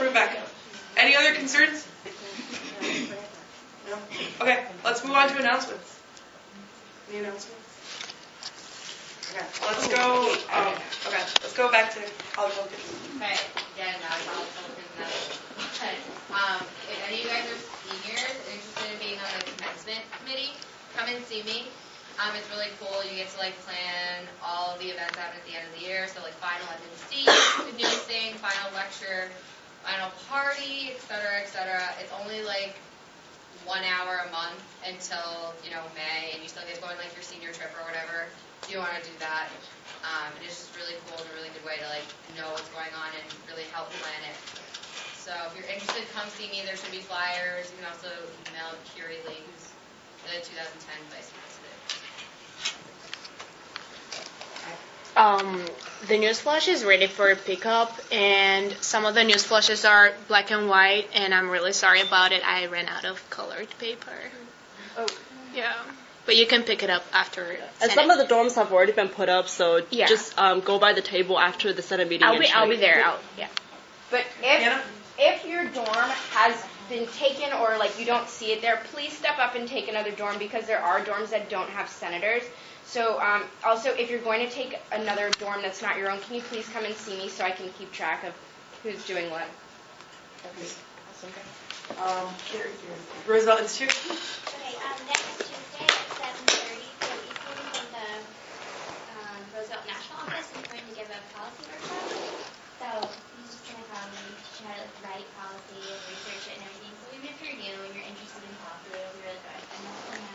put it back. Any other concerns? No? Okay, let's move on to announcements. Any announcements? Okay, let's go. Let's go back to college focus. Okay, again, college focus. If any of you guys are seniors interested in being on the commencement committee, come and see me. It's really cool. You get to plan all of the events out at the end of the year. So final FNC, producing, final lecture, final party, etc., etc. It's only 1 hour a month until May, and you still get to go on your senior trip or whatever. If you want to do that, and it's just really cool and a really good way to know what's going on and really help plan it. So if you're interested, come see me. There should be flyers. You can also email Curie Lee, who's the 2010 vice president. The newsflash is ready for pickup, and some of the newsflashes are black and white, and I'm really sorry about it. I ran out of colored paper. Oh. Yeah. But you can pick it up after. And some of the dorms have already been put up, so just go by the table after the Senate meeting. I'll be there. Yeah. But if your dorm has been taken or you don't see it there, please step up and take another dorm, because there are dorms that don't have senators. So also, if you're going to take another dorm that's not your own, can you please come and see me so I can keep track of who's doing what? Roosevelt Institute. Okay, next Tuesday at 7:30, Joe Eastman from the Roosevelt National Office is going to give a policy workshop. So he's just going to come and teach you how to write policy and research it and everything. So even if you're new and you're interested in policy, it'll be really good. And that's in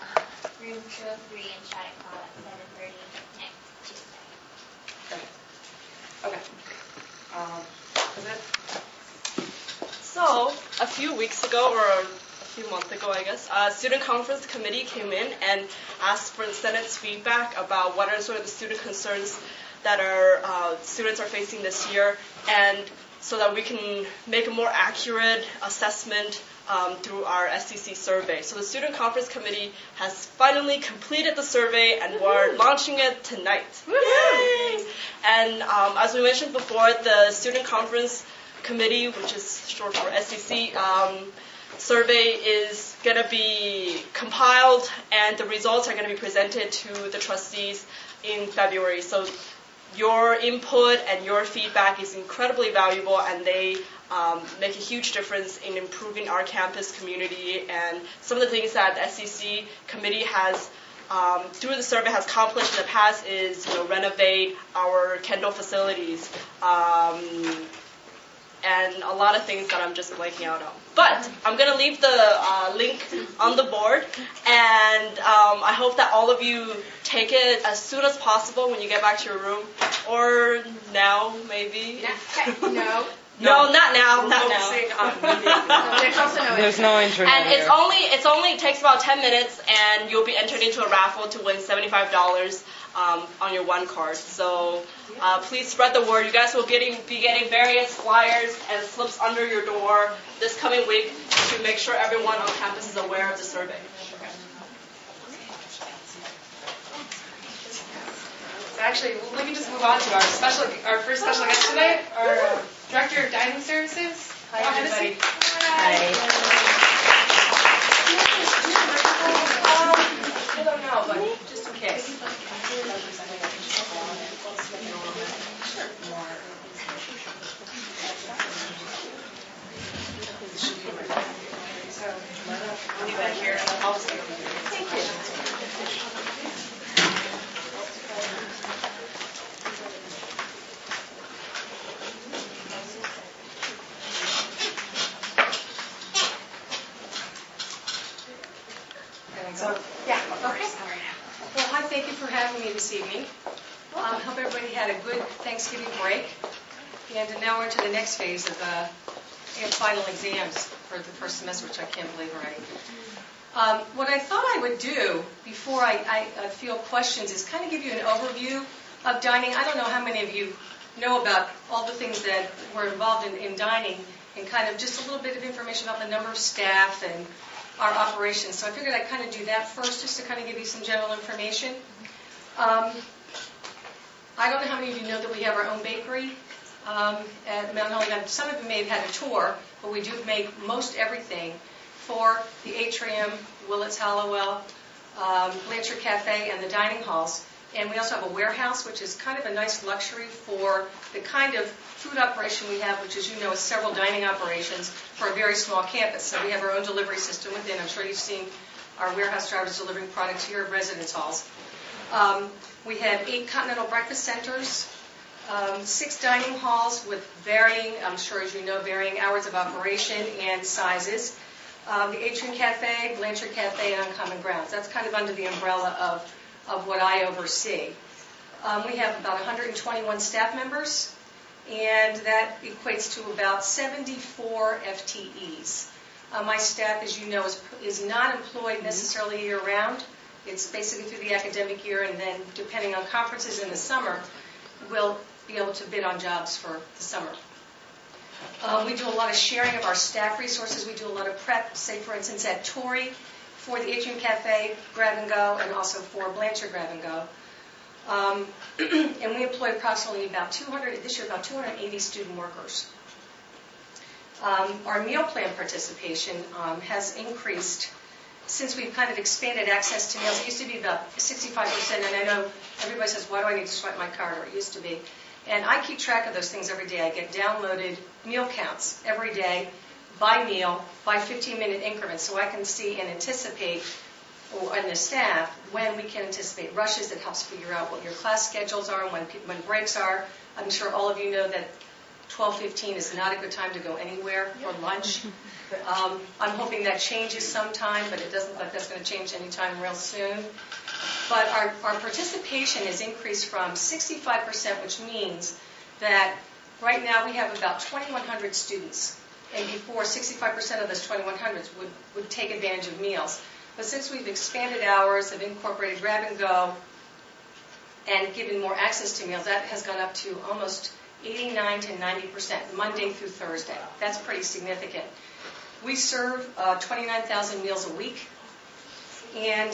room 203 in Shattuck Hall at 7:30 next Tuesday. Okay. Is it? So, a few weeks ago, or a few months ago, I guess, Student Conference Committee came in and asked for the Senate's feedback about what are sort of the student concerns that our students are facing this year, and so that we can make a more accurate assessment through our SCC survey. So the Student Conference Committee has finally completed the survey, and we're launching it tonight. Yay! And as we mentioned before, the Student Conference Committee, which is short for SCC, survey is going to be compiled, and the results are going to be presented to the trustees in February. So your input and your feedback is incredibly valuable, and they make a huge difference in improving our campus community. And some of the things that the SCC committee has, through the survey, has accomplished in the past is renovate our Kendall facilities, and a lot of things that I'm just blanking out on. But I'm going to leave the link on the board, and I hope that all of you take it as soon as possible when you get back to your room, or now, maybe. No. No, not now, not now. There's also no There's no internet. And it only takes about 10 minutes, and you'll be entered into a raffle to win $75 on your one card. So please spread the word. You guys will be getting various flyers and slips under your door this coming week to make sure everyone on campus is aware of the survey. Actually, we can just move on to our first special guest tonight, our Director of Dining Services. Hi, everybody. Hi. I don't know, but just in case. So, I'll leave that here, and I'll just thank you. So, yeah, okay. Well, hi, thank you for having me this evening. I hope everybody had a good Thanksgiving break. And now we're into the next phase of final exams for the first semester, which I can't believe already. What I thought I would do before I field questions is kind of give you an overview of dining. I don't know how many of you know about all the things that were involved in dining, and kind of just a little bit of information about the number of staff and our operations. So I figured I'd kind of do that first, just to kind of give you some general information. I don't know how many of you know that we have our own bakery. at Mount Holly. Some of you may have had a tour, but we do make most everything for the atrium, Willits Hallowell, Blanchard Cafe, and the dining halls. And we also have a warehouse, which is kind of a nice luxury for the kind of food operation we have, which, as you know, is several dining operations for a very small campus. So we have our own delivery system within. I'm sure you've seen our warehouse drivers delivering products here at residence halls. We have 8 continental breakfast centers, 6 dining halls with varying, I'm sure as you know, varying hours of operation and sizes. The Atrium Cafe, Blanchard Cafe, and Uncommon Grounds. That's kind of under the umbrella of what I oversee. We have about 121 staff members, and that equates to about 74 FTEs. My staff, as you know, is not employed necessarily year-round. It's basically through the academic year, and then depending on conferences in the summer, we'll be able to bid on jobs for the summer. We do a lot of sharing of our staff resources. We do a lot of prep, say for instance at Torrey for the Atrium Cafe Grab and Go, and also for Blanchard Grab and Go. And we employ approximately about 280 student workers. Our meal plan participation has increased since we've kind of expanded access to meals. It used to be about 65%, and I know everybody says, why do I need to swipe my card, or it used to be. And I keep track of those things every day. I get downloaded meal counts every day by meal, by 15-minute increments, so I can see and anticipate, and the staff, when we can anticipate rushes. That helps figure out what your class schedules are and when breaks are. I'm sure all of you know that 12:15 is not a good time to go anywhere for lunch. I'm hoping that changes sometime, but it doesn't look like that's going to change anytime real soon. But our participation has increased from 65%, which means that right now we have about 2,100 students. And before, 65% of those 2,100s would take advantage of meals. But since we've expanded hours, have incorporated grab and go, and given more access to meals, that has gone up to almost 89 to 90%, Monday through Thursday. That's pretty significant. We serve 29,000 meals a week, and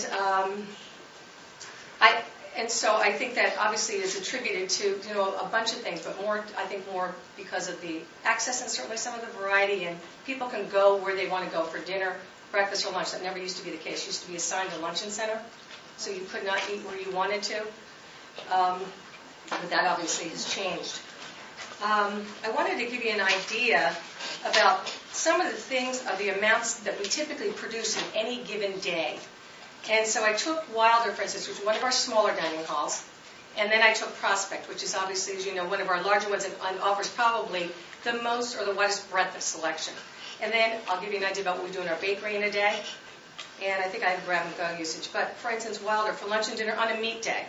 so I think that obviously is attributed to a bunch of things, but more because of the access and certainly some of the variety, and people can go where they want to go for dinner, breakfast, or lunch. That never used to be the case. It used to be assigned a luncheon center, so you could not eat where you wanted to, but that obviously has changed. I wanted to give you an idea about some of the things, of the amounts that we typically produce in any given day. And so I took Wilder, for instance, which is one of our smaller dining halls, and then I took Prospect, which is obviously, as you know, one of our larger ones and offers probably the most or the widest breadth of selection. And then I'll give you an idea about what we do in our bakery in a day, and I think I have grab and go usage. But for instance, Wilder, for lunch and dinner on a meat day,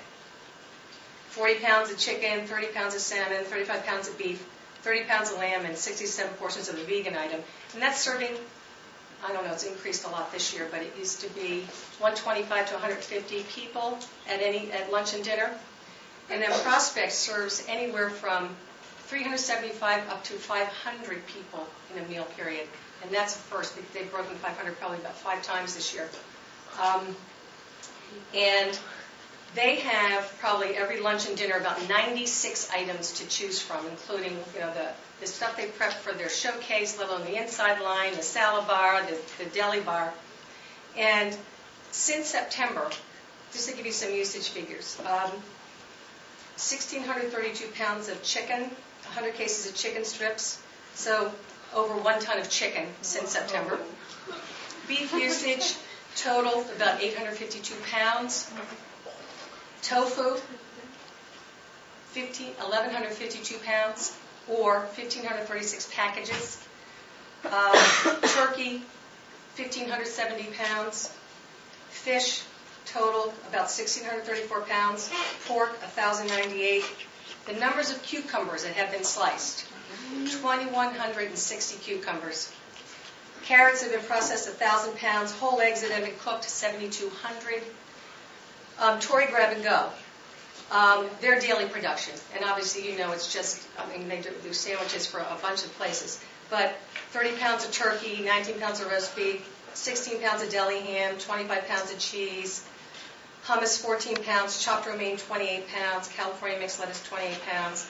40 pounds of chicken, 30 pounds of salmon, 35 pounds of beef, 30 pounds of lamb, and 67 portions of a vegan item. And that's serving, I don't know, it's increased a lot this year, but it used to be 125 to 150 people at lunch and dinner. And then Prospect serves anywhere from 375 up to 500 people in a meal period. And that's a first. They've broken 500 probably about 5 times this year. And they have probably every lunch and dinner about 96 items to choose from, including the stuff they prep for their showcase, let alone the inside line, the salad bar, the deli bar. And since September, just to give you some usage figures, 1,632 pounds of chicken, 100 cases of chicken strips, so over 1 ton of chicken since September. Beef usage total about 852 pounds. Tofu, 1,152 pounds, or 1,536 packages. Turkey, 1,570 pounds. Fish, total about 1,634 pounds. Pork, 1,098. The numbers of cucumbers that have been sliced, 2,160 cucumbers. Carrots have been processed, 1,000 pounds. Whole eggs that have been cooked, 7,200. Torrey Grab and Go, their daily production, and obviously it's just, they do sandwiches for a bunch of places, but 30 pounds of turkey, 19 pounds of roast beef, 16 pounds of deli ham, 25 pounds of cheese, hummus 14 pounds, chopped romaine 28 pounds, California mixed lettuce 28 pounds,